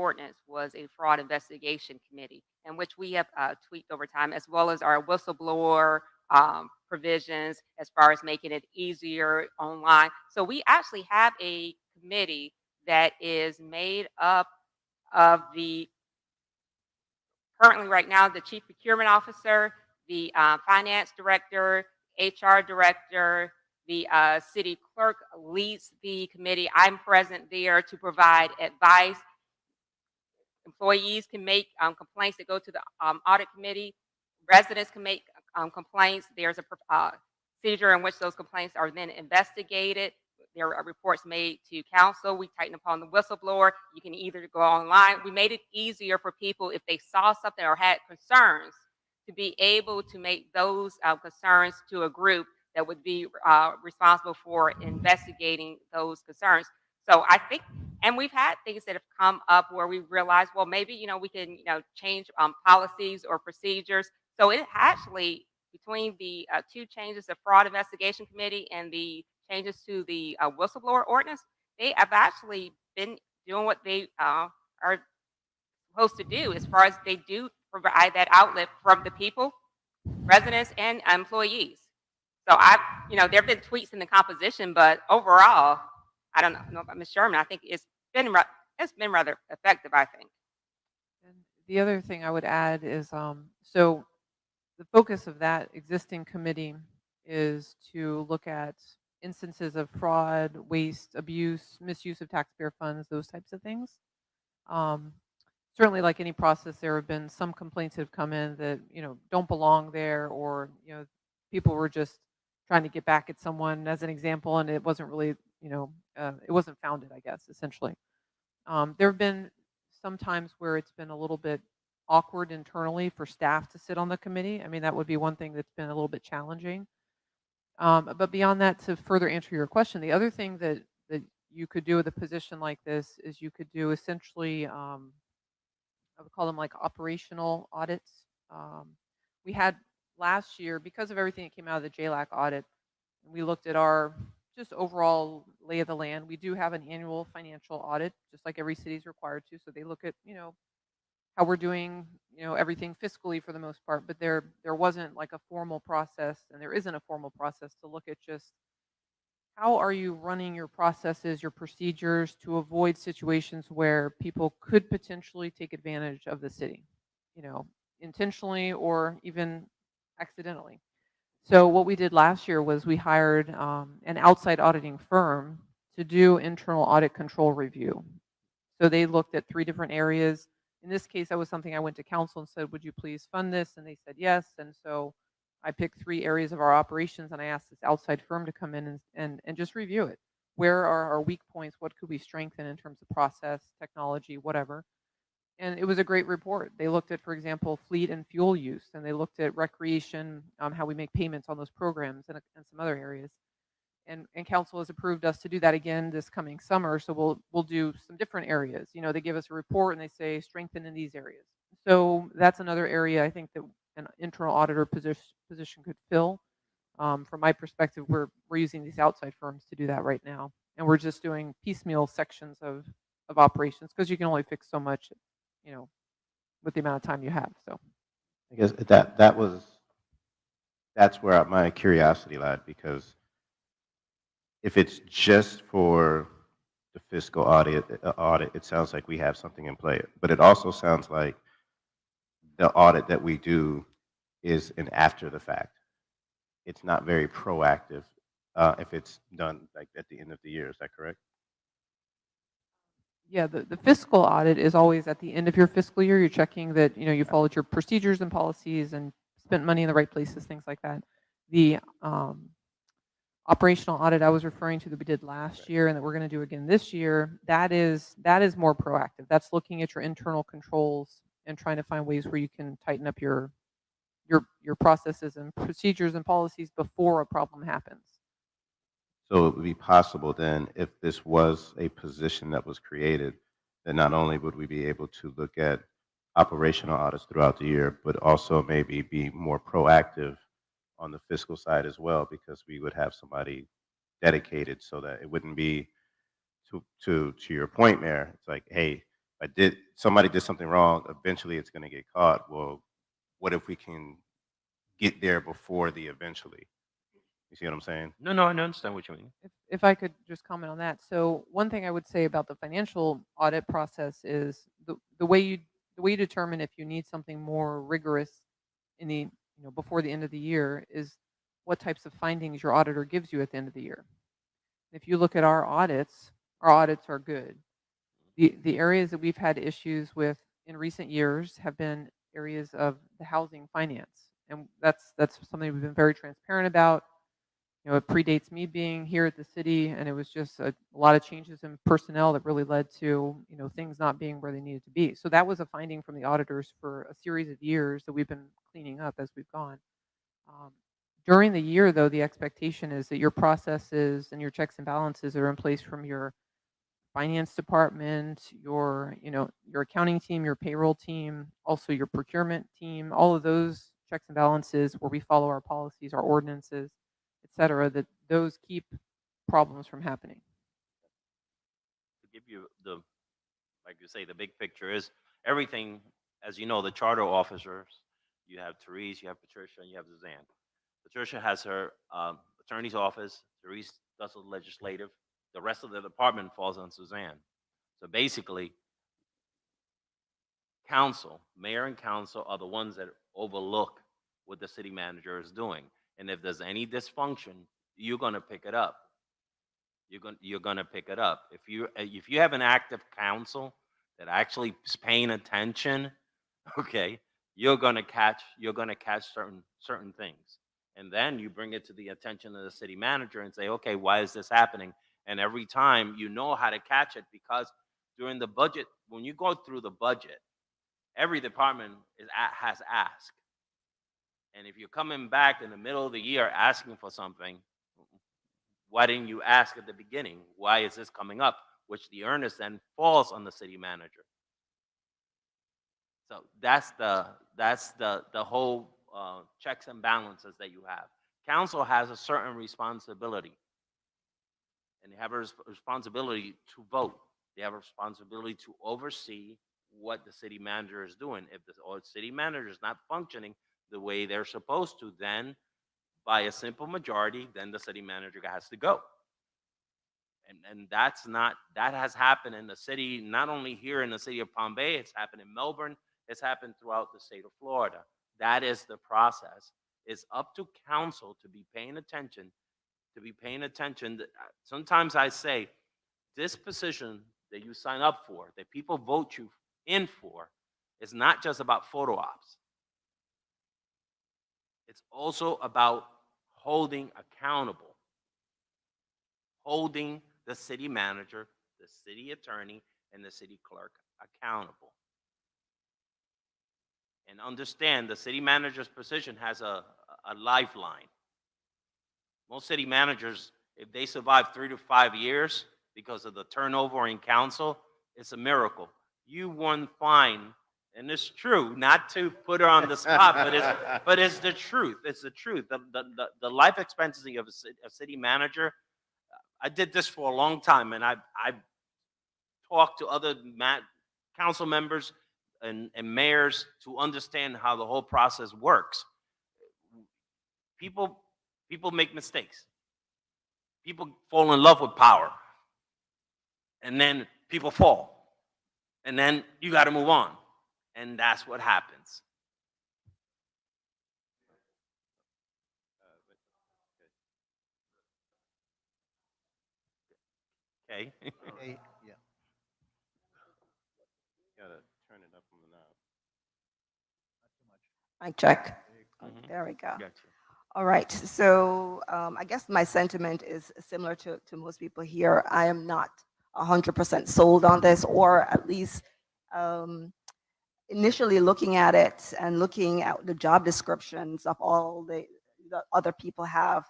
ordinance was a fraud investigation committee, in which we have tweaked over time, as well as our whistleblower provisions as far as making it easier online. So we actually have a committee that is made up of the currently right now the chief procurement officer, the finance director, HR director, the city clerk leads the committee. I'm present there to provide advice. Employees can make complaints that go to the audit committee. Residents can make complaints. There's a procedure in which those complaints are then investigated. There are reports made to council. We tighten upon the whistleblower. You can either go online. We made it easier for people if they saw something or had concerns to be able to make those concerns to a group that would be responsible for investigating those concerns. So I think, and we've had things that have come up where we realized, well, maybe, we can, change policies or procedures. So it actually, between the two changes, the fraud investigation committee and the changes to the whistleblower ordinance, they have actually been doing what they are supposed to do as far as they do provide that outlet from the people, residents, and employees. So there have been tweaks in the composition, but overall, I don't know about Ms. Sherman. I think it's been rather effective, I think. And the other thing I would add is, so the focus of that existing committee is to look at instances of fraud, waste, abuse, misuse of taxpayer funds, those types of things. Certainly, like any process, there have been some complaints that have come in that don't belong there, or people were just trying to get back at someone, as an example, and it wasn't really it wasn't founded, I guess, essentially. There have been some times where it's been a little bit awkward internally for staff to sit on the committee. I mean, that would be one thing that's been a little bit challenging. But beyond that, to further answer your question, the other thing that you could do with a position like this is you could do essentially, I would call them like operational audits. We had last year, because of everything that came out of the JLAC audit, we looked at our just overall lay of the land. We do have an annual financial audit, just like every city is required to. So they look at, how we're doing, everything fiscally for the most part. But there wasn't like a formal process, and there isn't a formal process to look at just how are you running your processes, your procedures to avoid situations where people could potentially take advantage of the city, intentionally or even accidentally. So what we did last year was we hired an outside auditing firm to do internal audit control review. So they looked at 3 different areas. In this case, that was something I went to council and said, would you please fund this? And they said yes. And so I picked 3 areas of our operations, and I asked this outside firm to come in and just review it. Where are our weak points? What could we strengthen in terms of process, technology, whatever? And it was a great report. They looked at, for example, fleet and fuel use, and they looked at recreation, how we make payments on those programs, and some other areas. And council has approved us to do that again this coming summer. So we'll do some different areas. They give us a report and they say strengthen in these areas. So that's another area I think that an internal auditor position could fill. From my perspective, we're using these outside firms to do that right now, and we're just doing piecemeal sections of operations because you can only fix so much, with the amount of time you have. So I guess that's where my curiosity lied, because if it's just for the fiscal audit, it sounds like we have something in play. But it also sounds like the audit that we do is an after the fact. It's not very proactive if it's done like at the end of the year. Is that correct? yeah, the fiscal audit is always at the end of your fiscal year. You're checking that you followed your procedures and policies and spent money in the right places, things like that. The operational audit I was referring to that we did last year and that we're going to do again this year, that is more proactive. That's looking at your internal controls and trying to find ways where you can tighten up your processes and procedures and policies before a problem happens. So it would be possible then, if this was a position that was created, that not only would we be able to look at operational audits throughout the year, but also maybe be more proactive on the fiscal side as well, because we would have somebody dedicated so that it wouldn't be to your point, Mayor. It's like, hey, Somebody did something wrong, eventually it's going to get caught. Well, what if we can get there before the eventually? You see what I'm saying? No, no, I understand what you mean. If I could just comment on that. So one thing I would say about the financial audit process is the way you determine if you need something more rigorous in the before the end of the year is what types of findings your auditor gives you at the end of the year. If you look at our audits are good. The areas that we've had issues with in recent years have been areas of the housing finance, and that's something we've been very transparent about. It predates me being here at the city, and it was just a lot of changes in personnel that really led to things not being where they needed to be. So that was a finding from the auditors for a series of years that we've been cleaning up as we've gone. During the year, though, the expectation is that your processes and your checks and balances are in place from your finance department, your accounting team, your payroll team, also your procurement team, all of those checks and balances where we follow our policies, our ordinances, et cetera, that those keep problems from happening. To give you like you say, the big picture is everything, as you know, the charter officers, you have Therese, you have Patricia, and you have Suzanne. Patricia has her attorney's office, Therese does the legislative, the rest of the department falls on Suzanne. So basically, mayor and council are the ones that overlook what the city manager is doing. And if there's any dysfunction, you're going to pick it up. You're going to pick it up. If you have an active council that actually is paying attention, okay, you're going to catch certain things. And then you bring it to the attention of the city manager and say, okay, why is this happening? And every time you know how to catch it, because during the budget, when you go through the budget, every department has asked. And if you're coming back in the middle of the year asking for something, why didn't you ask at the beginning? Why is this coming up? Which the earnest then falls on the city manager. So that's the whole checks and balances that you have. Council has a certain responsibility, and they have a responsibility to vote. They have a responsibility to oversee what the city manager is doing. If the city manager is not functioning the way they're supposed to, then by a simple majority, then the city manager has to go. And that has happened in the city, not only here in the city of Palm Bay, it's happened in Melbourne, it's happened throughout the state of Florida. That is the process. It's up to council to be paying attention, Sometimes I say, this position that you sign up for, that people vote you in for, is not just about photo ops. It's also about holding accountable, holding the city manager, the city attorney, and the city clerk accountable. And understand the city manager's position has a lifeline. Most city managers, if they survive 3 to 5 years because of the turnover in council, it's a miracle. You won't find, and it's true, not to put her on the spot, but it's the truth. It's the truth. The life expectancy of a city manager, I did this for a long time, and I've talked to other council members and mayors to understand how the whole process works. People make mistakes. People fall in love with power. And then people fall. And then you got to move on. And that's what happens. Okay. Hey, yeah. Gotta turn it up on the knob. Mic check. Mhm. There we go. Gotcha. All right. So I guess my sentiment is similar to most people here. I am not 100% sold on this, or at least initially looking at it and looking at the job descriptions of all the other people have,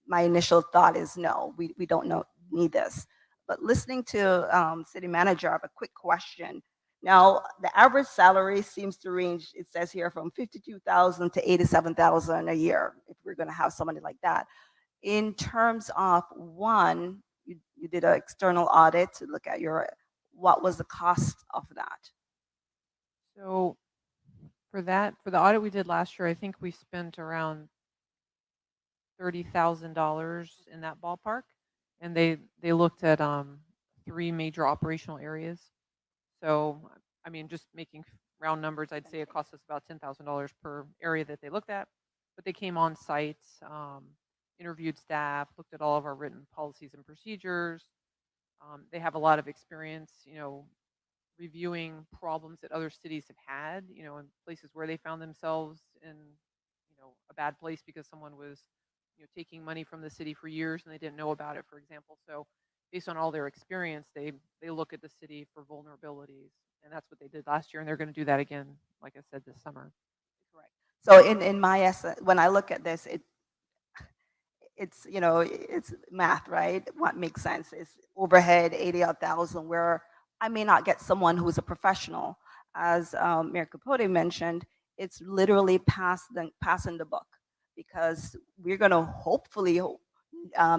my initial thought is no, we don't need this. But listening to city manager, I have a quick question. Now, the average salary seems to range, it says here, from 52,000 to 87,000 a year, if we're going to have somebody like that. In terms of one, you did an external audit to look at your what was the cost of that? So for the audit we did last year, I think we spent around $30,000 in that ballpark, and they looked at 3 major operational areas. So, I mean, just making round numbers, I'd say it cost us about $10,000 per area that they looked at. But they came on site, interviewed staff, looked at all of our written policies and procedures. They have a lot of experience, reviewing problems that other cities have had, in places where they found themselves in, a bad place because someone was, taking money from the city for years and they didn't know about it, for example. So based on all their experience, they look at the city for vulnerabilities, and that's what they did last year, and they're going to do that again, like I said, this summer. Correct. So in my essence, when I look at this, it's it's math, right? What makes sense is overhead 80,000, where I may not get someone who's a professional. As Mayor Capote mentioned, it's literally passing the buck, because we're going to hopefully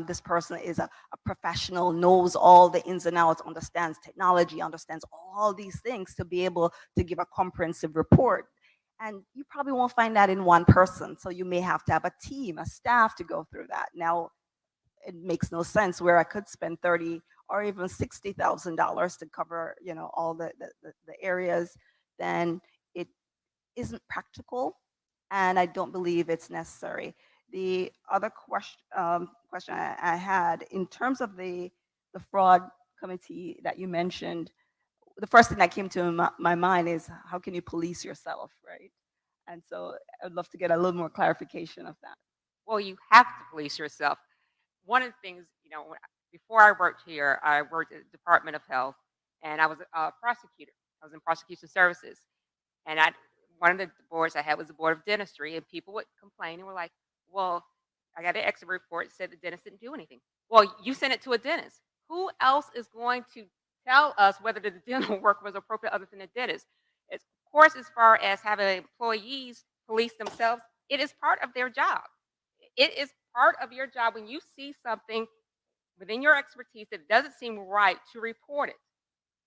this person is a professional, knows all the ins and outs, understands technology, understands all these things to be able to give a comprehensive report. And you probably won't find that in one person. So you may have to have a team, a staff to go through that. Now, it makes no sense where I could spend 30 or even $60,000 to cover, all the areas. Then it isn't practical, and I don't believe it's necessary. The other question I had in terms of the fraud committee that you mentioned, the first thing that came to my mind is, how can you police yourself, right? And so I'd love to get a little more clarification of that. Well, you have to police yourself. One of the things, before I worked here, I worked at the Department of Health, and I was a prosecutor. I was in prosecution services. And one of the boards I had was the Board of Dentistry, and people would complain and were like, well, I got an exit report that said the dentist didn't do anything. Well, you sent it to a dentist. Who else is going to tell us whether the dental work was appropriate other than the dentist? Of course, as far as having employees police themselves, it is part of their job. It is part of your job when you see something within your expertise that doesn't seem right to report it.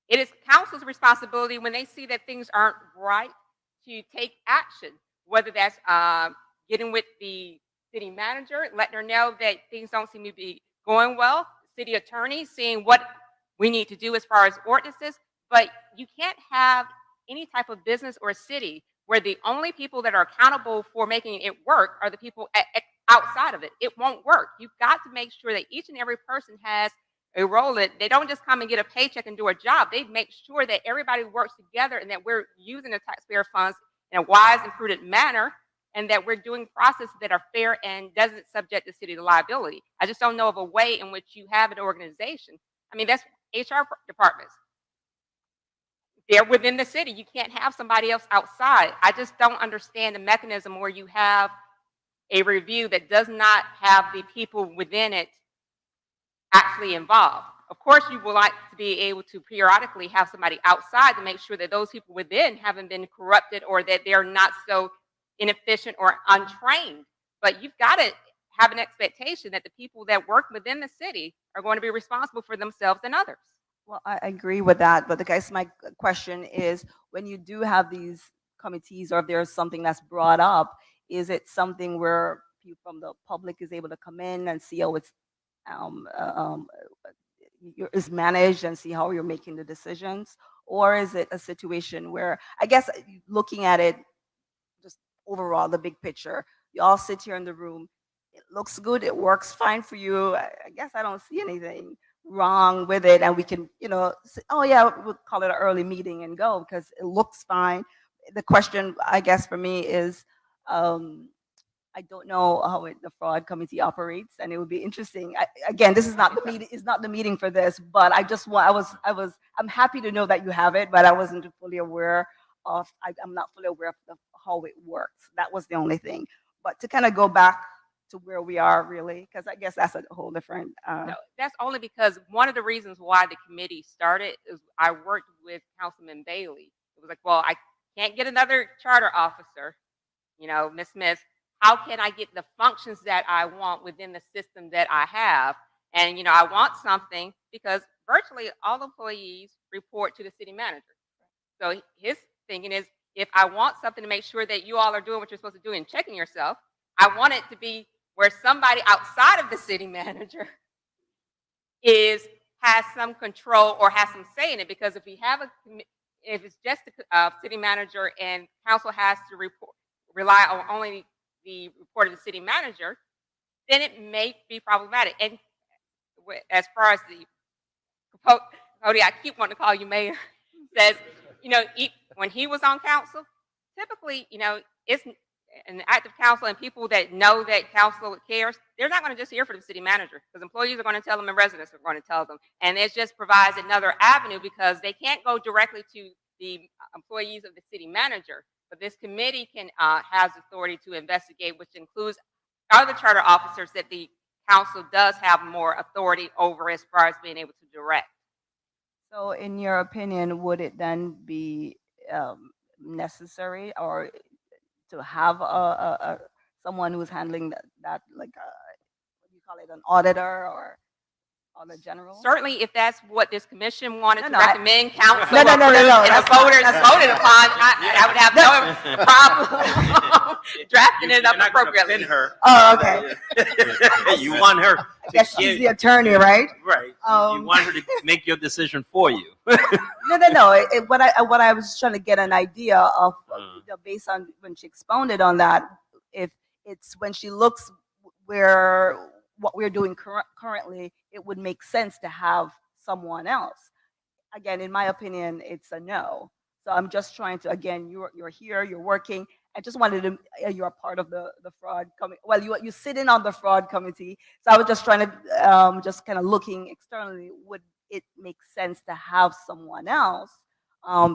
It is council's responsibility when they see that things aren't right to take action, whether that's getting with the city manager, letting her know that things don't seem to be going well, city attorney, seeing what we need to do as far as ordinances. But you can't have any type of business or city where the only people that are accountable for making it work are the people outside of it. It won't work. You've got to make sure that each and every person has a role. That they don't just come and get a paycheck and do a job. They make sure that everybody works together and that we're using the taxpayer funds in a wise and prudent manner, and that we're doing processes that are fair and doesn't subject the city to liability. I just don't know of a way in which you have an organization. I mean, that's HR departments. They're within the city. You can't have somebody else outside. I just don't understand the mechanism where you have a review that does not have the people within it actually involved. Of course, you would like to be able to periodically have somebody outside to make sure that those people within haven't been corrupted or that they're not so inefficient or untrained. But you've got to have an expectation that the people that work within the city are going to be responsible for themselves and others. Well, I agree with that, but my question is, when you do have these committees, or if there's something that's brought up, is it something where people from the public is able to come in and see how it's um, uh, um, is managed and see how you're making the decisions? Or is it a situation where, I guess, looking at it just overall, the big picture, you all sit here in the room, it looks good, it works fine for you. I guess I don't see anything wrong with it, and we can, say, oh yeah, we'll call it an early meeting and go because it looks fine. The question, I guess, for me is, I don't know how the fraud committee operates, and it would be interesting. Again, this is not the meeting. It's not the meeting for this, but I just want. I'm happy to know that you have it, but I wasn't fully aware of. I'm not fully aware of how it works. That was the only thing. But to kind of go back to where we are, really, because I guess that's a whole different. No, that's only because one of the reasons why the committee started is I worked with Councilman Bailey. It was like, well, I can't get another charter officer, Ms. Smith. How can I get the functions that I want within the system that I have? And, I want something because virtually all employees report to the city manager. So his thinking is, if I want something to make sure that you all are doing what you're supposed to do and checking yourself, I want it to be where somebody outside of the city manager has some control or has some say in it. Because if we have if it's just the city manager and council has to rely on only the report of the city manager, then it may be problematic. And as far as the Cody, I keep wanting to call you mayor, says, when he was on council, typically, it's an active council and people that know that council cares, they're not going to just hear from the city manager, because employees are going to tell them and residents are going to tell them. And it just provides another avenue, because they can't go directly to the employees of the city manager. But this committee has authority to investigate, which includes other charter officers that the council does have more authority over as far as being able to direct. So in your opinion, would it then be necessary or to have someone who's handling that like what do you call it, an auditor or audit general? Certainly, if that's what this commission wanted to No, recommend, council No, approved, and the that's voters not- voted upon, I would have no problem drafting it up appropriately. Pin her. Oh, okay. You want her I to guess she's the attorney, right? right. You want her to make your decision for you. No. What I was trying to get an idea of, based on when she expounded on that, if it's when she looks where what we're doing currently, it would make sense to have someone else. Again, in my opinion, it's a no. So I'm just trying to, again, you're here, you're working. I just wanted to, you're a part of the fraud committee. Well, you sit in on the fraud committee. So I was just trying to, just kind of looking externally, would it make sense to have someone else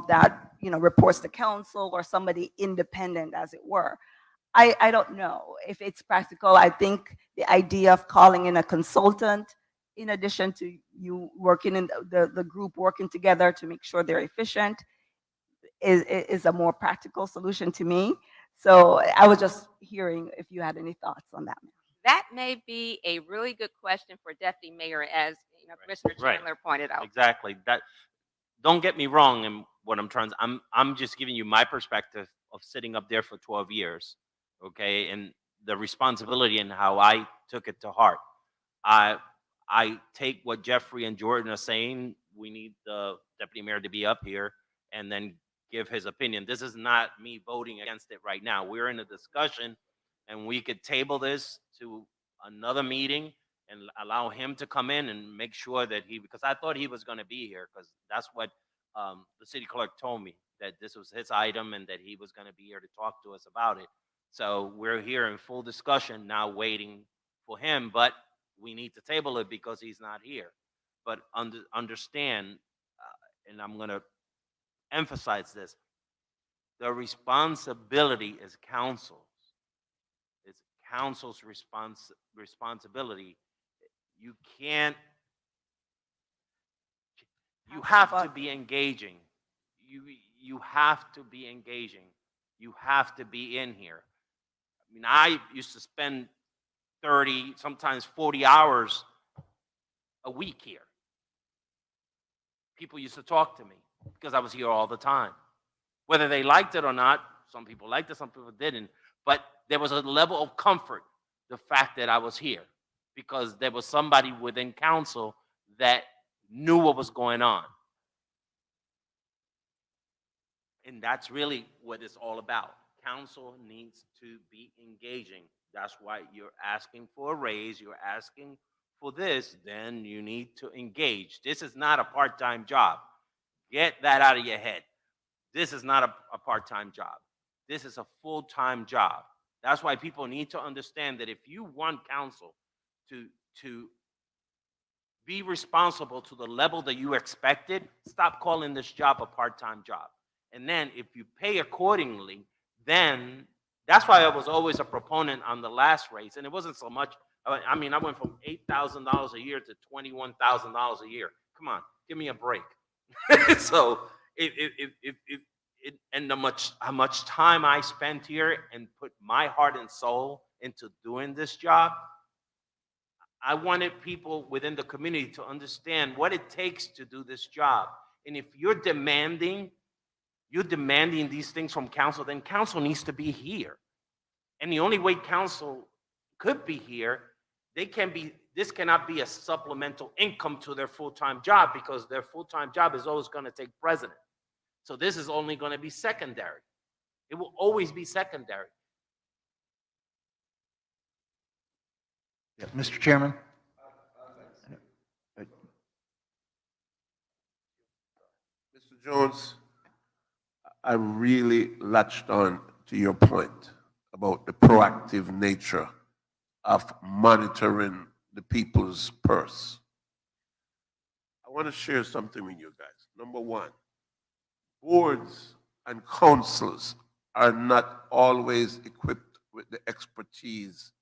that, reports to council or somebody independent, as it were? I don't know if it's practical. I think the idea of calling in a consultant, in addition to you working in the group working together to make sure they're efficient, is a more practical solution to me. So I was just hearing if you had any thoughts on that. That may be a really good question for Deputy Mayor, as Commissioner Right. Chandler pointed out. Exactly. That. Don't get me wrong. And what I'm just giving you my perspective of sitting up there for 12 years, okay, and the responsibility and how I took it to heart. I take what Jeffrey and Jordan are saying. We need the deputy mayor to be up here and then give his opinion. This is not me voting against it right now. We're in a discussion, and we could table this to another meeting and allow him to come in and make sure that because I thought he was going to be here, because that's what the city clerk told me, that this was his item and that he was going to be here to talk to us about it. So we're here in full discussion now, waiting for him, but we need to table it because he's not here. But understand, and I'm going to emphasize this, the responsibility is council's. It's council's responsibility. You can't, you have to be engaging. You have to be engaging. You have to be in here. I mean, I used to spend 30, sometimes 40 hours a week here. People used to talk to me because I was here all the time. Whether they liked it or not, some people liked it, some people didn't. But there was a level of comfort, the fact that I was here, because there was somebody within council that knew what was going on. And that's really what it's all about. Council needs to be engaging. That's why you're asking for a raise, you're asking for this, then you need to engage. This is not a part-time job. Get that out of your head. This is not a part-time job. This is a full-time job. That's why people need to understand that if you want council to be responsible to the level that you expected, stop calling this job a part-time job. And then if you pay accordingly, then that's why I was always a proponent on the last raise. And it wasn't so much, I mean, I went from $8,000 a year to $21,000 a year. Come on, give me a break. So and how much time I spent here and put my heart and soul into doing this job, I wanted people within the community to understand what it takes to do this job. And if you're demanding these things from council, then council needs to be here. And the only way council could be here, this cannot be a supplemental income to their full-time job, because their full-time job is always going to take precedent. So this is only going to be secondary. It will always be secondary. Yeah, Mr. Chairman? Mr. Jones, I really latched on to your point about the proactive nature of monitoring the people's purse. I want to share something with you guys. Number one, boards and councils are not always equipped with the expertise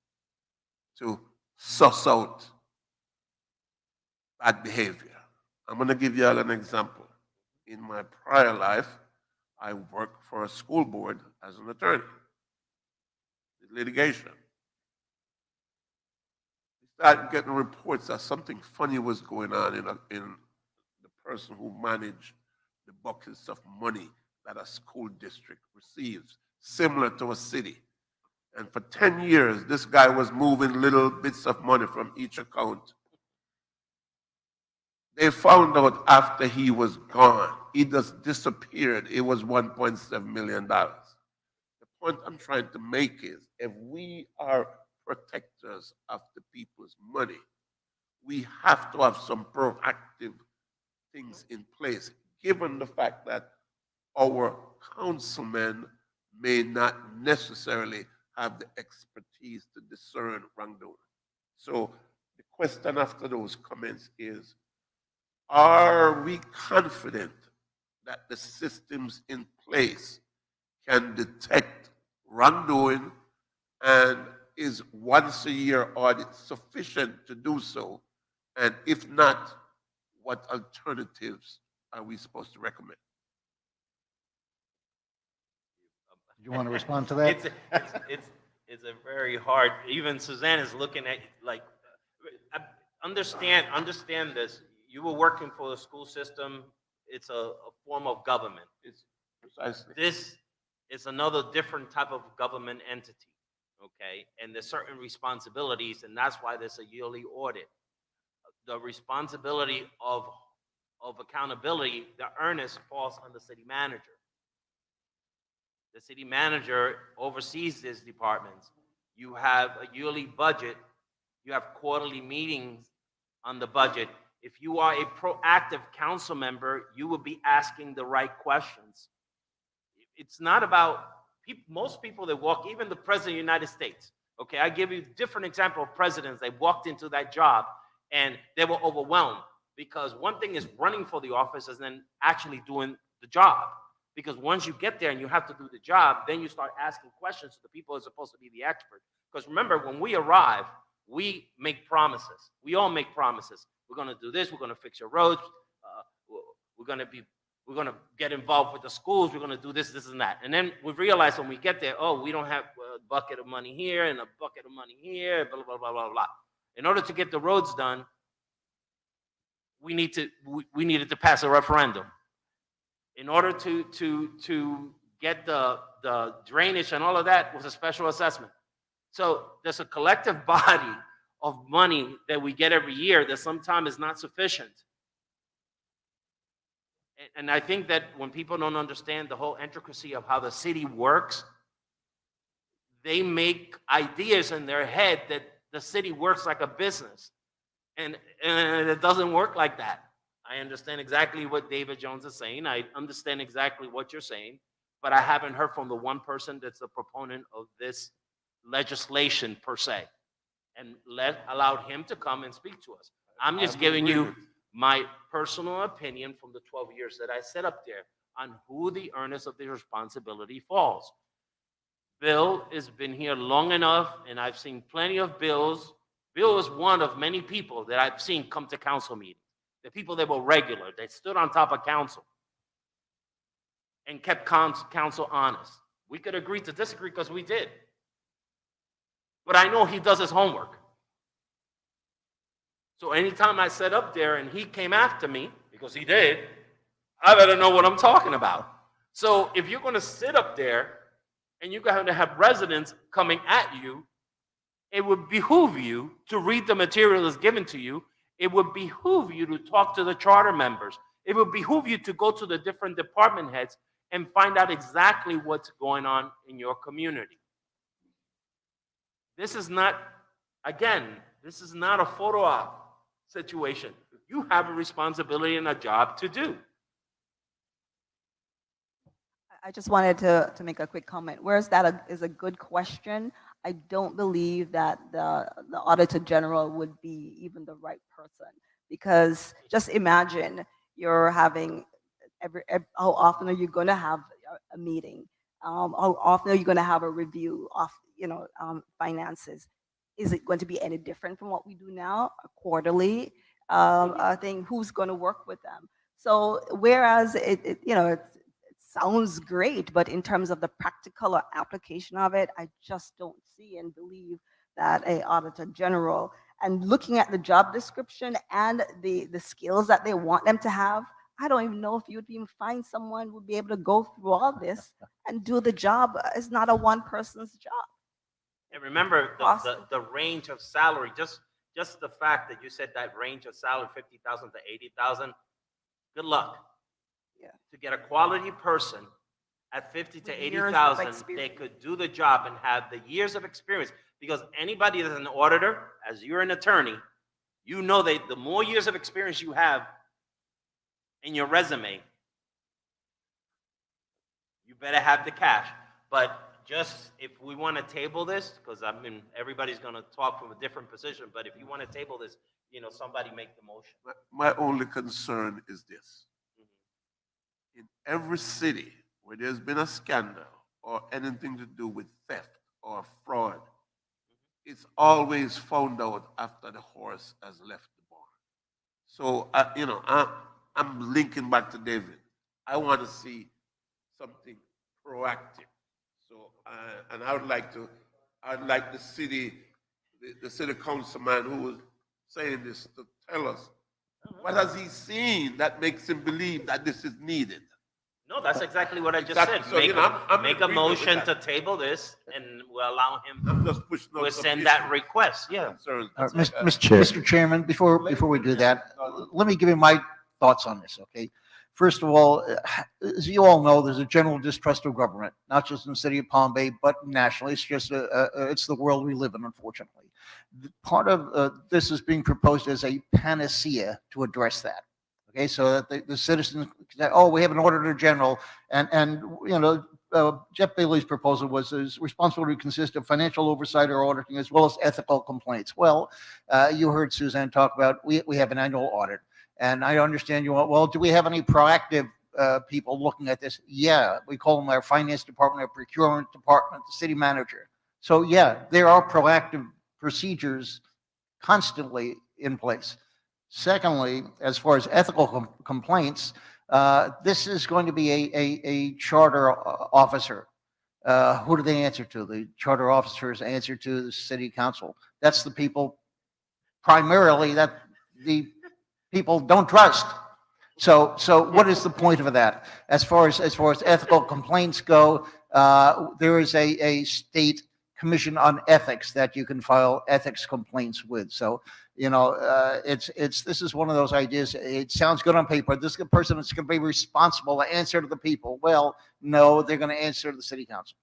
to suss out bad behavior. I'm going to give you all an example. In my prior life, I worked for a school board as an attorney. Did litigation. We started getting reports that something funny was going on in the person who managed the buckets of money that a school district receives, similar to a city. And for 10 years, this guy was moving little bits of money from each account. They found out after he was gone. He just disappeared. It was $1.7 million. The point I'm trying to make is, if we are protectors of the people's money, we have to have some proactive things in place, given the fact that our councilmen may not necessarily have the expertise to discern wrongdoing. So the question after those comments is, are we confident that the systems in place can detect wrongdoing, and is once a year audit sufficient to do so? And if not, what alternatives are we supposed to recommend? Do you want to respond to that? It's a very hard, even Suzanne is looking at, like, understand this. You were working for the school system. It's a form of government. It's precisely. This is another different type of government entity, okay? And there's certain responsibilities, and that's why there's a yearly audit. The responsibility of accountability, the earnest, falls on the city manager. The city manager oversees these departments. You have a yearly budget. You have quarterly meetings on the budget. If you are a proactive council member, you will be asking the right questions. It's not about people. Most people that walk, even the president of the United States, okay, I give you a different example of presidents. They walked into that job and they were overwhelmed, because one thing is running for the office and then actually doing the job. Because once you get there and you have to do the job, then you start asking questions to the people who are supposed to be the expert. Because remember, when we arrive, we make promises. We all make promises. We're going to do this. We're going to fix your roads. We're going to get involved with the schools. We're going to do this, this, and that. And then we realize when we get there, oh, we don't have a bucket of money here and a bucket of money here, blah, blah, blah, blah, blah. In order to get the roads done, we needed to pass a referendum. In order to get the drainage and all of that, was a special assessment. So there's a collective body of money that we get every year that sometimes is not sufficient. And I think that when people don't understand the whole intricacy of how the city works, they make ideas in their head that the city works like a business. And it doesn't work like that. I understand exactly what David Jones is saying. I understand exactly what you're saying, but I haven't heard from the one person that's the proponent of this legislation per se, and allowed him to come and speak to us. I'm just giving you my personal opinion from the 12 years that I sat up there on who the earnest of the responsibility falls. Bill has been here long enough, and I've seen plenty of bills. Bill is one of many people that I've seen come to council meetings. The people that were regular, that stood on top of council and kept council honest. We could agree to disagree because we did. But I know he does his homework. So anytime I sat up there and he came after me, because he did, I better know what I'm talking about. So if you're going to sit up there and you're going to have residents coming at you, it would behoove you to read the material that's given to you. It would behoove you to talk to the charter members. It would behoove you to go to the different department heads and find out exactly what's going on in your community. This is not, again, this is not a photo op situation. You have a responsibility and a job to do. I just wanted to make a quick comment. Whereas that is a good question, I don't believe that the Auditor General would be even the right person. Because just imagine you're having, how often are you going to have a meeting? How often are you going to have a review of, finances? Is it going to be any different from what we do now, quarterly? I think who's going to work with them? So whereas it sounds great, but in terms of the practical or application of it, I just don't see and believe that a Auditor General, and looking at the job description and the skills that they want them to have, I don't even know if you'd even find someone who would be able to go through all this and do the job. It's not a one person's job. And remember the range of salary, just the fact that you said that range of salary, 50,000 to 80,000, good luck. Yeah. To get a quality person at 50 to With years of 80,000, they experience. could do the job and have the years of experience. Because anybody that's an auditor, as you're an attorney, you know that the more years of experience you have in your resume, you better have the cash. But just if we want to table this, because I mean everybody's going to talk from a different position, but if you want to table this, somebody make the motion. My only concern is this. In every city where there's been a scandal or anything to do with theft or fraud, it's always found out after the horse has left the barn. So, I'm linking back to David. I want to see something proactive. So, and I'd like the city councilman who was saying this to tell us, what has he seen that makes him believe that this is needed? No, that's exactly what I just Exactly. said. So, Make, I'm make a agreement with motion that. to table this, and we'll allow him. I'm just pushing out We'll some send that issues, request. Yeah. concerns. Mr. Chairman, before we do that, let me give you my thoughts on this, okay? First of all, as you all know, there's a general distrust of government, not just in the city of Palm Bay, but nationally. It's just it's the world we live in, unfortunately. Part of this is being proposed as a panacea to address that. Okay, so that the citizens say, oh, we have an Auditor General, and Jeff Bailey's proposal was his responsibility consists of financial oversight or auditing as well as ethical complaints. Well, you heard Suzanne talk about we have an annual audit, and I understand you want, well, do we have any proactive people looking at this? Yeah, we call them our finance department, our procurement department, the city manager. So yeah, there are proactive procedures constantly in place. Secondly, as far as ethical complaints, this is going to be a charter officer. Who do they answer to? The charter officers answer to the city council. That's the people primarily that the people don't trust. So what is the point of that? As far as ethical complaints go, there is a state commission on ethics that you can file ethics complaints with. So this is one of those ideas. It sounds good on paper. This is a person that's going to be responsible to answer to the people. Well, no, they're going to answer to the city council.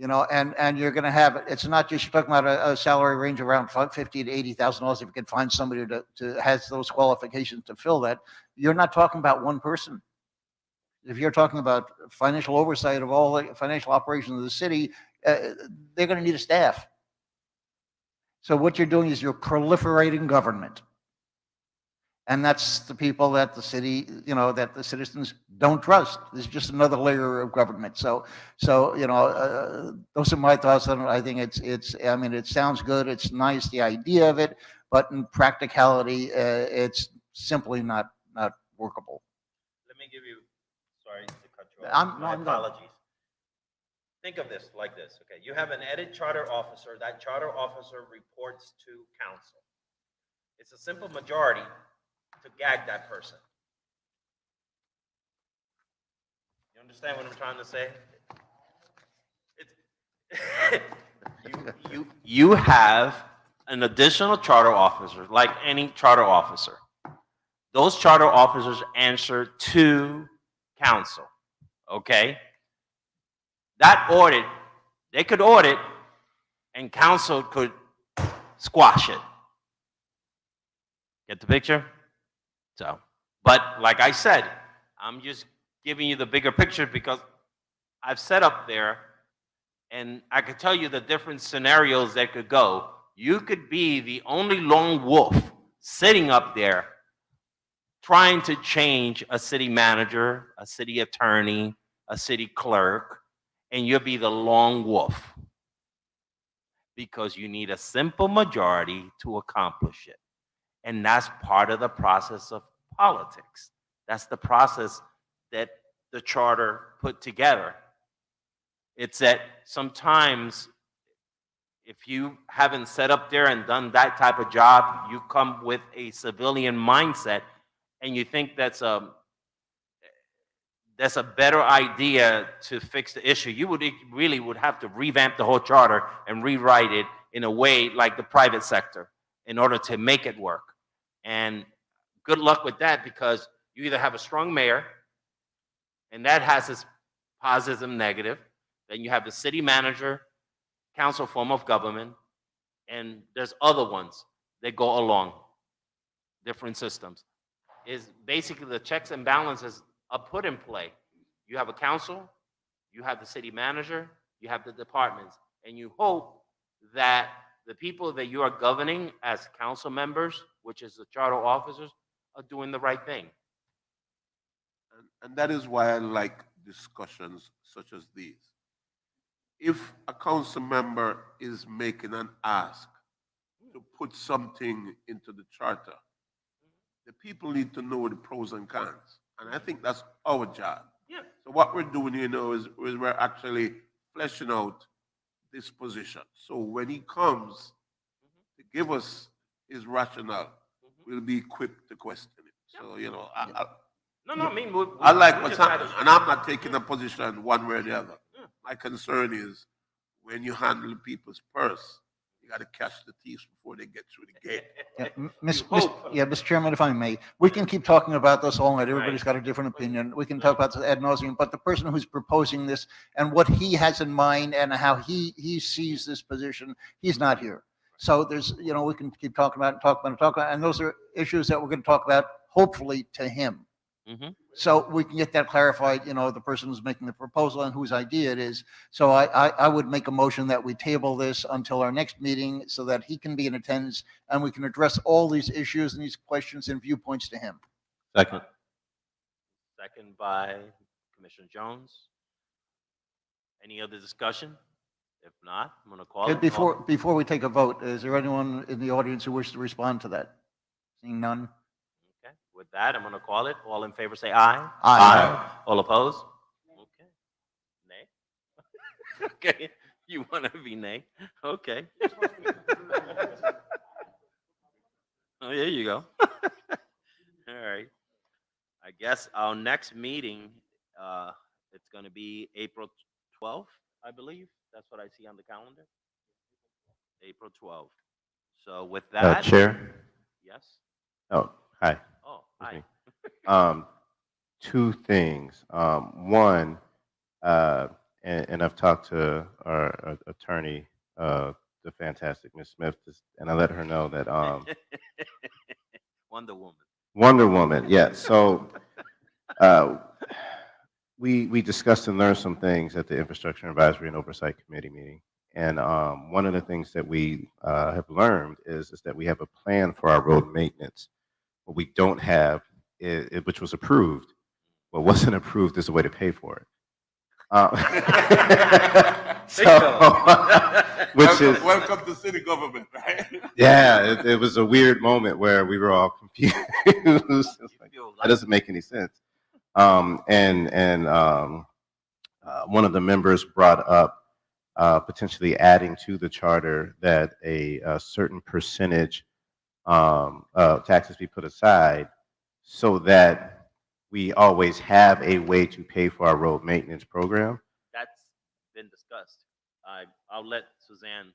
And you're going to have it. It's not just, you're talking about a salary range around $50,000 to $80,000. If you can find somebody to has those qualifications to fill that, you're not talking about one person. If you're talking about financial oversight of all the financial operations of the city, they're going to need a staff. So what you're doing is you're proliferating government. And that's the people that the city, that the citizens don't trust. There's just another layer of government. So those are my thoughts on it. I think it sounds good. It's nice, the idea of it, but in practicality, it's simply not workable. Let me give you, sorry to cut you off. My apologies. Think of this like this, okay? You have an edit charter officer. That charter officer reports to council. It's a simple majority to gag that person. You understand what I'm trying to say? You have an additional charter officer, like any charter officer. Those charter officers answer to council, okay? That audit, they could audit, and council could squash it. Get the picture? So, but like I said, I'm just giving you the bigger picture because I've set up there, and I could tell you the different scenarios that could go. You could be the only lone wolf sitting up there trying to change a city manager, a city attorney, a city clerk, and you'll be the lone wolf because you need a simple majority to accomplish it. And that's part of the process of politics. That's the process that the charter put together. It's that sometimes if you haven't set up there and done that type of job, you come with a civilian mindset and you think that's a better idea to fix the issue. You really would have to revamp the whole charter and rewrite it in a way like the private sector in order to make it work. And good luck with that, because you either have a strong mayor, and that has its positive and negative. Then you have the city manager, council form of government, and there's other ones that go along, different systems. Is basically the checks and balances are put in play. You have a council, you have the city manager, you have the departments, and you hope that the people that you are governing as council members, which is the charter officers, are doing the right thing. And that is why I like discussions such as these. If a council member is making an ask to put something into the charter, the people need to know the pros and cons. And I think that's our job. Yeah. So what we're doing here now is we're actually fleshing out this position. So when he comes to give us his rationale, we'll be equipped to question it. So, you know, I like what's happening. And I'm not taking a position one way or the other. My concern is when you handle people's purse, you got to catch the thieves before they get through the gate. Mr. Chairman, if I may, we can keep talking about this all night. Everybody's got a different opinion. We can talk about this ad nauseum, but the person who's proposing this and what he has in mind and how he sees this position, he's not here. So there's, you know, we can keep talking about it, and those are issues that we're going to talk about, hopefully, to him. So we can get that clarified, you know, the person who's making the proposal and whose idea it is. So I would make a motion that we table this until our next meeting so that he can be in attendance and we can address all these issues and these questions and viewpoints to him. Second. Second by Commissioner Jones. Any other discussion? If not, I'm going to call it. Before we take a vote, is there anyone in the audience who wishes to respond to that? Seeing none? Okay. With that, I'm going to call it. All in favor say aye. Aye. All opposed? Okay. Nay? Okay. You want to be nay? Okay. Oh, there you go. All right. I guess our next meeting, it's going to be April 12th, I believe. That's what I see on the calendar. April 12th. So with that. Chair? Yes? Oh, hi. Oh, hi. Two things. One, and I've talked to our attorney, the fantastic Ms. Smith, and I let her know that Wonder Woman. Wonder Woman, yeah. So we discussed and learned some things at the Infrastructure Advisory and Oversight Committee meeting. And one of the things that we have learned is that we have a plan for our road maintenance. What we don't have, which was approved, what wasn't approved is a way to pay for it. Welcome to city government, right? Yeah, it was a weird moment where we were all confused. That doesn't make any sense. One of the members brought up potentially adding to the charter that a certain percentage taxes be put aside so that we always have a way to pay for our road maintenance program. That's been discussed. I'll let Suzanne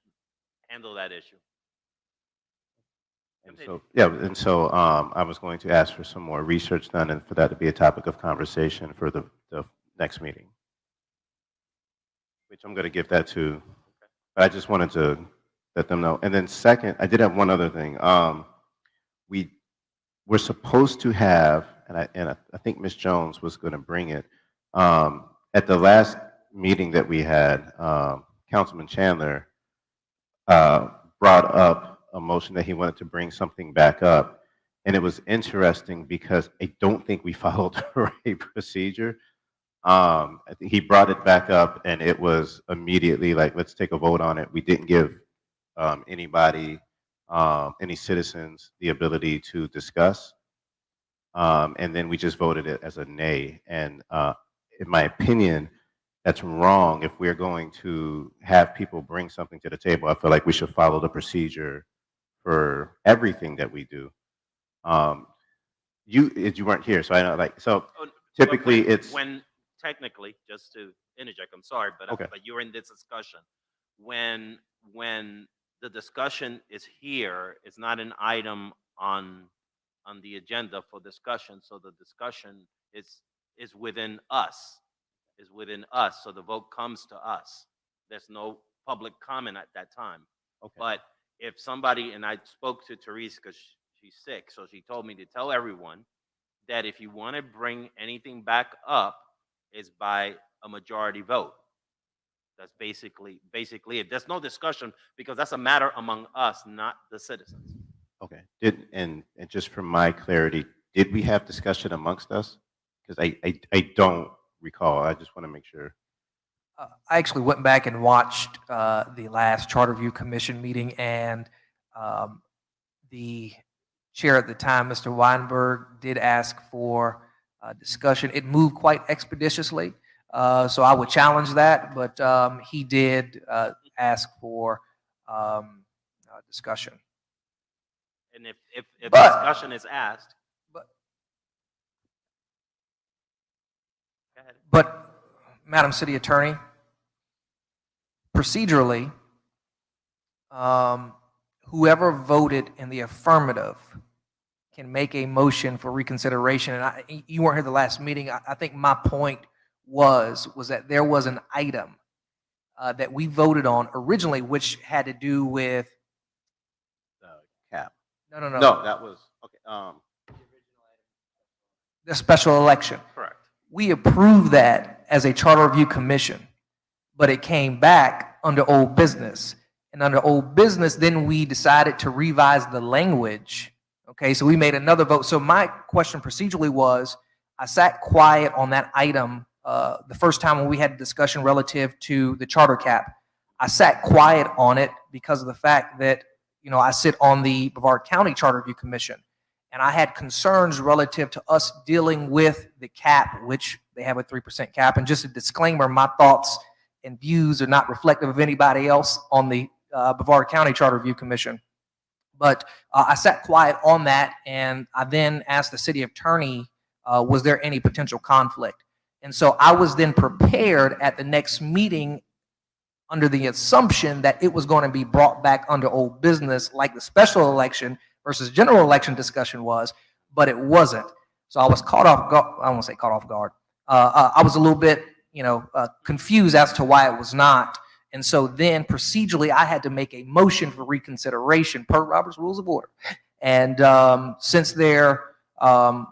handle that issue. And so, yeah, and so I was going to ask for some more research done and for that to be a topic of conversation for the next meeting, which I'm going to give that to, but I just wanted to let them know. And then second, I did have one other thing. We're supposed to have, and I think Ms. Jones was going to bring it, at the last meeting that we had, Councilman Chandler brought up a motion that he wanted to bring something back up. And it was interesting because I don't think we followed the right procedure. I think he brought it back up and it was immediately like, let's take a vote on it. We didn't give anybody, any citizens, the ability to discuss. And then we just voted it as a nay. And in my opinion, that's wrong. If we're going to have people bring something to the table, I feel like we should follow the procedure for everything that we do. You weren't here, so I know, like, so typically when technically, just to interject, I'm sorry, but Okay. but you're in this discussion. When the discussion is here, it's not an item on the agenda for discussion. So the discussion is within us, So the vote comes to us. There's no public comment at that time. Okay. But if somebody, and I spoke to Therese because she's sick, so she told me to tell everyone that if you want to bring anything back up, is by a majority vote. That's basically it. There's no discussion because that's a matter among us, not the citizens. Okay. And just for my clarity, did we have discussion amongst us? Because I don't recall. I just want to make sure. I actually went back and watched the last Charter Review Commission meeting, and the chair at the time, Mr. Weinberg, did ask for discussion. It moved quite expeditiously, so I would challenge that, but he did ask for discussion. And if But- discussion is asked, go ahead. But, Madam City Attorney, procedurally, whoever voted in the affirmative can make a motion for reconsideration. And you weren't here the last meeting. I think my point was that there was an item that we voted on originally, which had to do with Cap. no, No, that was, okay. the special election. Correct. We approved that as a Charter Review Commission, but it came back under old business. And under old business, then we decided to revise the language. Okay, so we made another vote. So my question procedurally was, I sat quiet on that item the first time when we had a discussion relative to the charter cap. I sat quiet on it because of the fact that, you know, I sit on the Brevard County Charter Review Commission. And I had concerns relative to us dealing with the cap, which they have a 3% cap. And just a disclaimer, my thoughts and views are not reflective of anybody else on the Brevard County Charter Review Commission. But I sat quiet on that, and I then asked the city attorney, was there any potential conflict? And so I was then prepared at the next meeting under the assumption that it was going to be brought back under old business like the special election versus general election discussion was, but it wasn't. So I was caught off guard. I don't want to say caught off guard. I was a little bit, confused as to why it was not. And so then procedurally, I had to make a motion for reconsideration per Robert's Rules of Order. And since there, then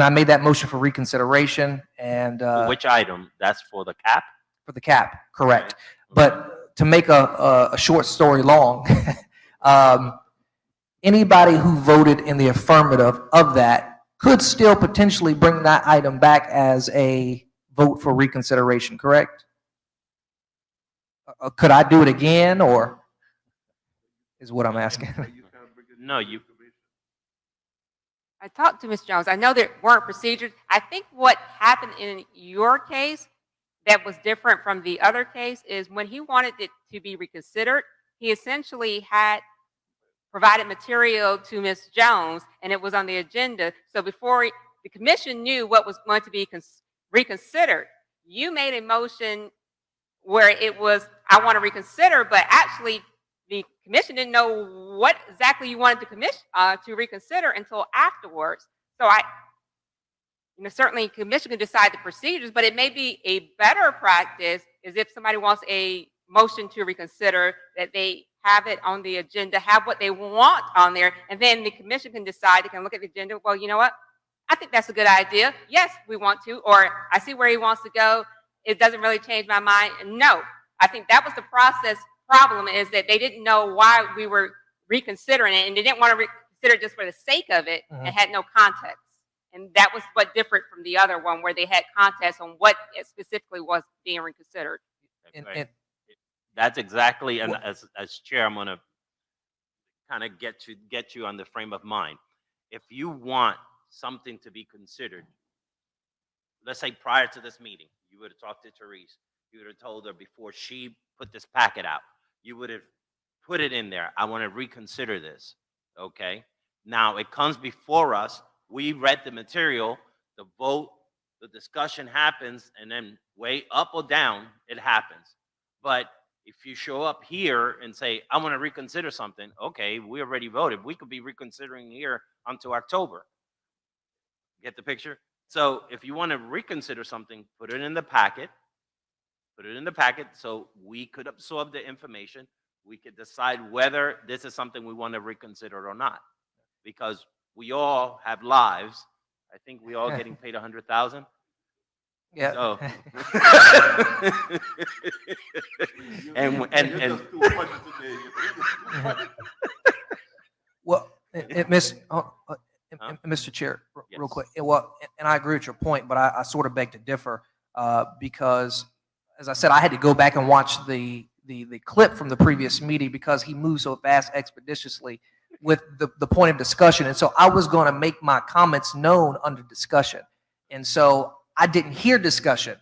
I made that motion for reconsideration. And Which item? That's for the cap? for the cap, correct. But to make a short story long, anybody who voted in the affirmative of that could still potentially bring that item back as a vote for reconsideration, correct? Could I do it again, or is what I'm asking? No, you. I talked to Ms. Jones. I know there weren't procedures. I think what happened in your case that was different from the other case is when he wanted it to be reconsidered, he essentially had provided material to Ms. Jones, and it was on the agenda. So before the commission knew what was going to be reconsidered, you made a motion where it was, I want to reconsider, but actually the commission didn't know what exactly you wanted to reconsider until afterwards. So certainly commission can decide the procedures, but it may be a better practice is if somebody wants a motion to reconsider, that they have it on the agenda, have what they want on there, and then the commission can decide, they can look at the agenda, well, you know what? I think that's a good idea. Yes, we want to, or I see where he wants to go. It doesn't really change my mind. No, I think that was the process problem, is that they didn't know why we were reconsidering it, and they didn't want to reconsider it just for the sake of it, and had no context. And that was what different from the other one, where they had context on what it specifically was being reconsidered. And That's exactly, and as chair, I'm gonna kind of get you on the frame of mind. If you want something to be considered, let's say prior to this meeting, you would have talked to Therese, you would have told her before she put this packet out, you would have put it in there. I want to reconsider this. Okay. Now it comes before us. We read the material, the vote, the discussion happens, and then way up or down, it happens. But if you show up here and say, I want to reconsider something, okay, we already voted. We could be reconsidering here until October. Get the picture? So if you want to reconsider something, put it in the packet. Put it in the packet so we could absorb the information. We could decide whether this is something we want to reconsider or not. Because we all have lives. I think we all getting paid 100,000. yeah. So, and Well, Mr. Chair, real Yes. quick. Well, and I agree with your point, but I sort of beg to differ because, as I said, I had to go back and watch the clip from the previous meeting because he moved so fast, expeditiously with the point of discussion. And so I was going to make my comments known under discussion. And so I didn't hear discussion.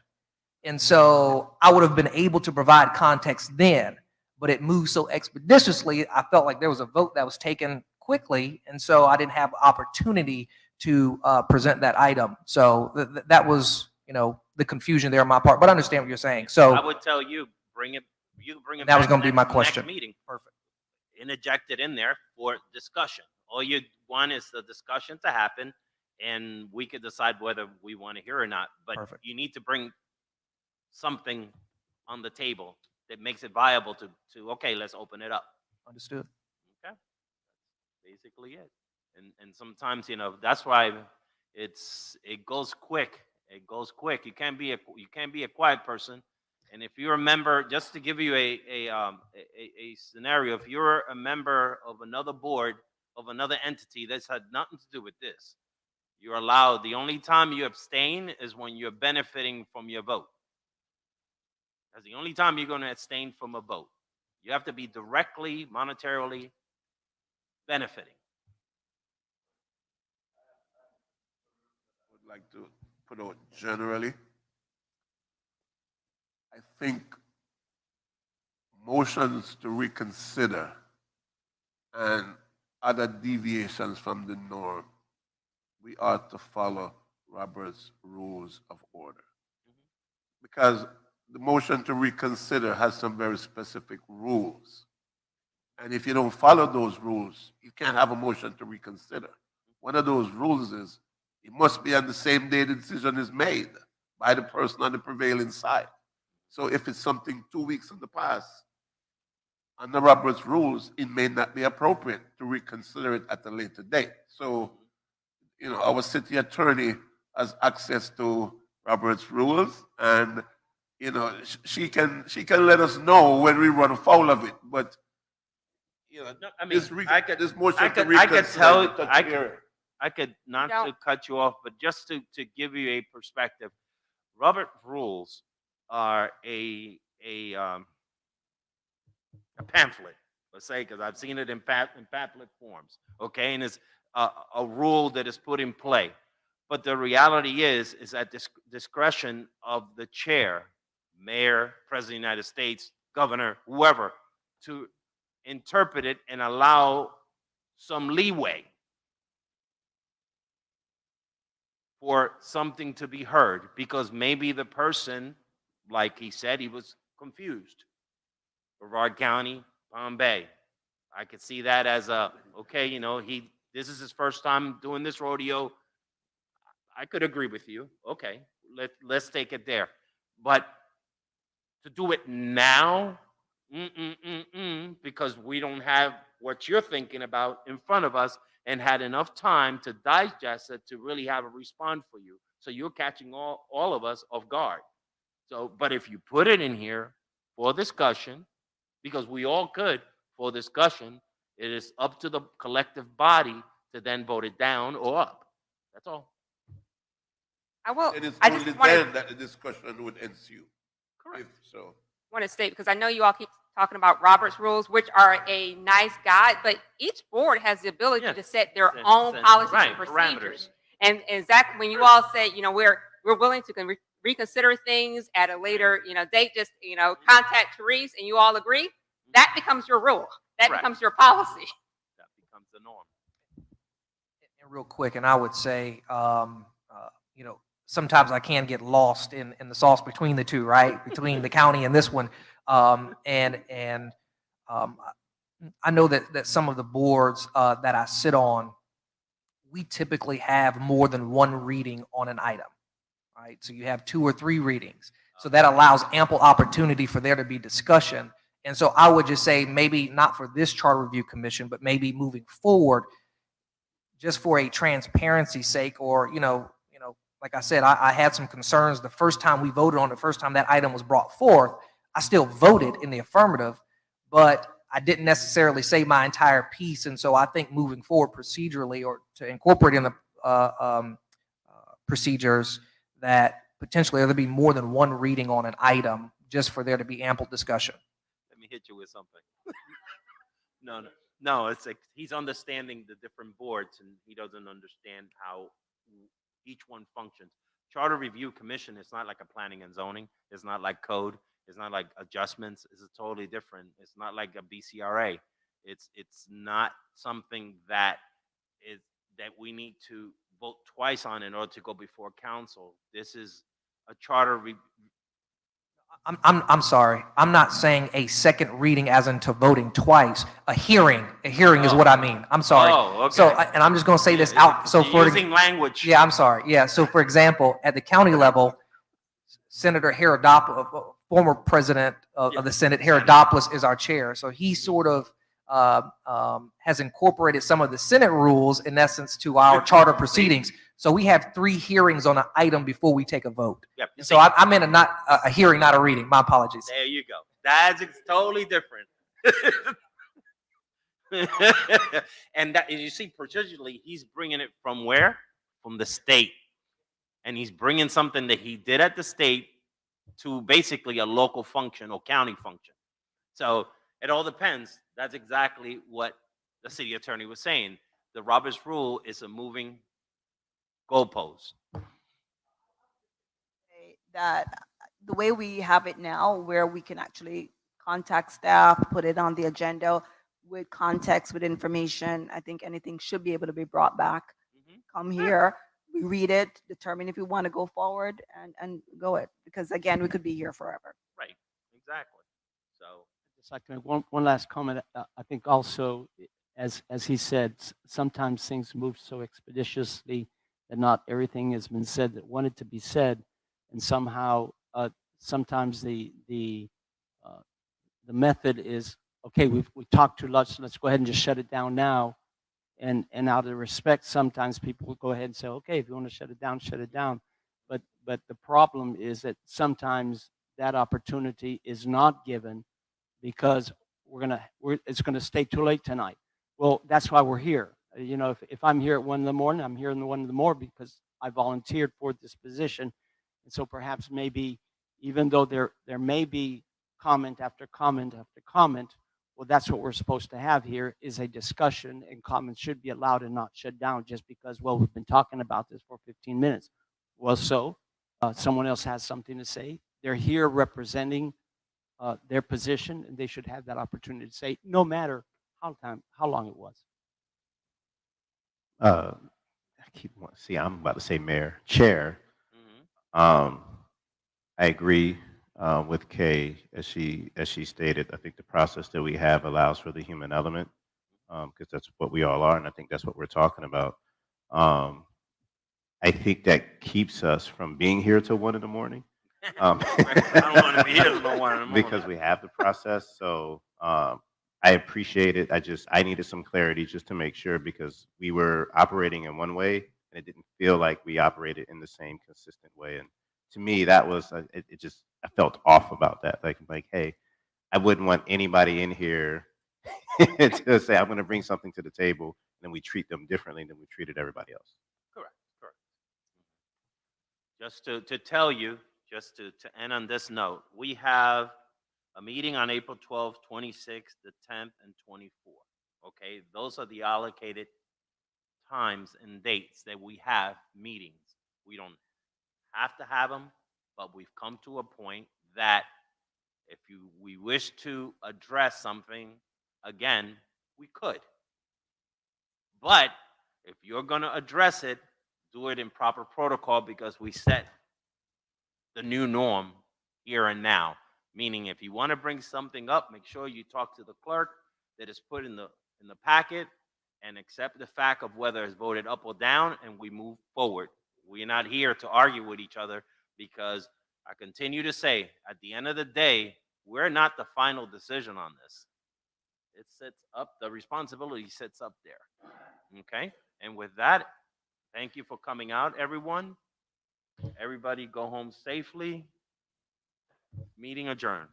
And so I would have been able to provide context then, but it moved so expeditiously, I felt like there was a vote that was taken quickly. And so I didn't have opportunity to present that item. So that was, the confusion there on my part, but I understand what you're saying. So I would tell you, bring it. You bring it. That was back gonna be my next question. Meeting. Perfect. Interject it in there for discussion. All you want is the discussion to happen, and we could decide whether we want to hear or not. But Perfect. you need to bring something on the table that makes it viable to okay, let's open it up. Understood. Okay, that's basically it. And sometimes that's why it goes quick. It goes quick. You can't be a quiet person. And if you're a member, just to give you a scenario, if you're a member of another board of another entity that's had nothing to do with this, you're allowed. The only time you abstain is when you're benefiting from your vote. That's the only time you're going to abstain from a vote. You have to be directly, monetarily benefiting. I would like to put out generally, I think motions to reconsider and other deviations from the norm, we ought to follow Robert's Rules of Order. Because the motion to reconsider has some very specific rules. And if you don't follow those rules, you can't have a motion to reconsider. One of those rules is it must be on the same day the decision is made by the person on the prevailing side. So if it's something 2 weeks in the past, under Robert's rules, it may not be appropriate to reconsider it at a later date. So, our city attorney has access to Robert's rules, and she can let us know when we run afoul of it. But this motion to reconsider. I could not No. to cut you off, but just to give you a perspective, Robert rules are a pamphlet, let's say, because I've seen it in pamphlet forms, okay, and it's a rule that is put in play. But the reality is at discretion of the chair, mayor, president of the United States, governor, whoever, to interpret it and allow some leeway for something to be heard, because maybe the person, like he said, he was confused. Brevard County, Palm Bay. I could see that as a, okay, you know, this is his first time doing this rodeo. I could agree with you. Okay, let's take it there. But to do it now, because we don't have what you're thinking about in front of us and had enough time to digest it to really have a response for you. So you're catching all of us off guard. So, but if you put it in here for discussion, because we all could, for discussion, it is up to the collective body to then vote it down or up. That's all. I will. It is I only just want then to that the discussion would ensue. Correct. If so. state, because I know you all keep talking about Robert's rules, which are a nice guide, but each board has the ability Yeah. to set their Set- own set- policies right, and procedures. parameters. And exactly when you all say, you know, we're willing to reconsider things at a later, you know, date, just, you know, contact Therese and you all agree, that becomes your rule. That Correct. becomes your policy. That becomes the norm. And real quick, and I would say, you know, sometimes I can get lost in the sauce between the two, right? Between the county and this one. I know that some of the boards that I sit on, we typically have more than one reading on an item, right? So you have 2 or 3 readings. So that allows ample opportunity for there to be discussion. And so I would just say, maybe not for this Charter Review Commission, but maybe moving forward, just for a transparency's sake, or, you know, like I said, I had some concerns the first time we voted on it, the first time that item was brought forth. I still voted in the affirmative, but I didn't necessarily say my entire piece. And so I think moving forward procedurally, or to incorporate in the procedures, that potentially there'll be more than one reading on an item, just for there to be ample discussion. Let me hit you with something. No, it's like he's understanding the different boards and he doesn't understand how each one functions. Charter Review Commission is not like a planning and zoning. It's not like code. It's not like adjustments. It's totally different. It's not like a BCRA. It's not something that we need to vote twice on in order to go before council. This is a charter review. I'm sorry. I'm not saying a second reading as into voting twice. A hearing is what I mean. I'm sorry. Oh, okay. So, and I'm just going to say this out. So for using language. yeah, I'm sorry. Yeah. So for example, at the county level, Senator Herodopoulos, former president of the Senate, Herodopoulos is our chair. So he sort of has incorporated some of the Senate rules, in essence, to our charter proceedings. So we have 3 hearings on an item before we take a vote. Yep. So I meant a hearing, not a reading. My apologies. There you go. That's totally different. And that, you see, particularly, he's bringing it from where? From the state. And he's bringing something that he did at the state to basically a local function or county function. So it all depends. That's exactly what the city attorney was saying. The Roberts rule is a moving goalpost. That the way we have it now, where we can actually contact staff, put it on the agenda with context, with information, I think anything should be able to be brought back. Come here, we read it, determine if we want to go forward, and go it. Because again, we could be here forever. Right. Exactly. So Just like to make one last comment. I think also, as he said, sometimes things move so expeditiously that not everything has been said that wanted to be said, and somehow sometimes the method is, okay, we talked too much, let's go ahead and just shut it down now. And out of respect, sometimes people will go ahead and say, okay, if you want to shut it down, shut it down. But the problem is that sometimes that opportunity is not given because it's gonna stay too late tonight. Well, that's why we're here. You know, if I'm here at 1 a.m, I'm here in the 1 a.m. because I volunteered for this position. And so perhaps maybe, even though there may be comment after comment after comment, well, that's what we're supposed to have here, is a discussion, and comments should be allowed and not shut down just because, well, we've been talking about this for 15 minutes. Well, so someone else has something to say. They're here representing their position, and they should have that opportunity to say, no matter how long it was. See, I'm about to say mayor, chair. Mhm. I agree with Kay as she stated. I think the process that we have allows for the human element because that's what we all are, and I think that's what we're talking about. Um, I think that keeps us from being here till 1 in the morning. I don't want to be here till 1 in the morning. Because we have the process. So I appreciate it. I needed some clarity just to make sure because we were operating in one way and it didn't feel like we operated in the same consistent way. And to me, that was it. Just I felt off about that. Like, hey, I wouldn't want anybody in here to say I'm going to bring something to the table and then we treat them differently than we treated everybody else. Correct, correct. Just to tell you, just to end on this note, we have a meeting on April 12th, 26th, the 10th, and 24th. Okay, those are the allocated times and dates that we have meetings. We don't have to have them, but we've come to a point that if we wish to address something again, we could. But if you're going to address it, do it in proper protocol because we set the new norm here and now. Meaning, if you want to bring something up, make sure you talk to the clerk that is put in the packet and accept the fact of whether it's voted up or down, and we move forward. We're not here to argue with each other because I continue to say, at the end of the day, we're not the final decision on this. It sits up, the responsibility sits up there. Okay? And with that, thank you for coming out, everyone. Everybody go home safely. Meeting adjourned.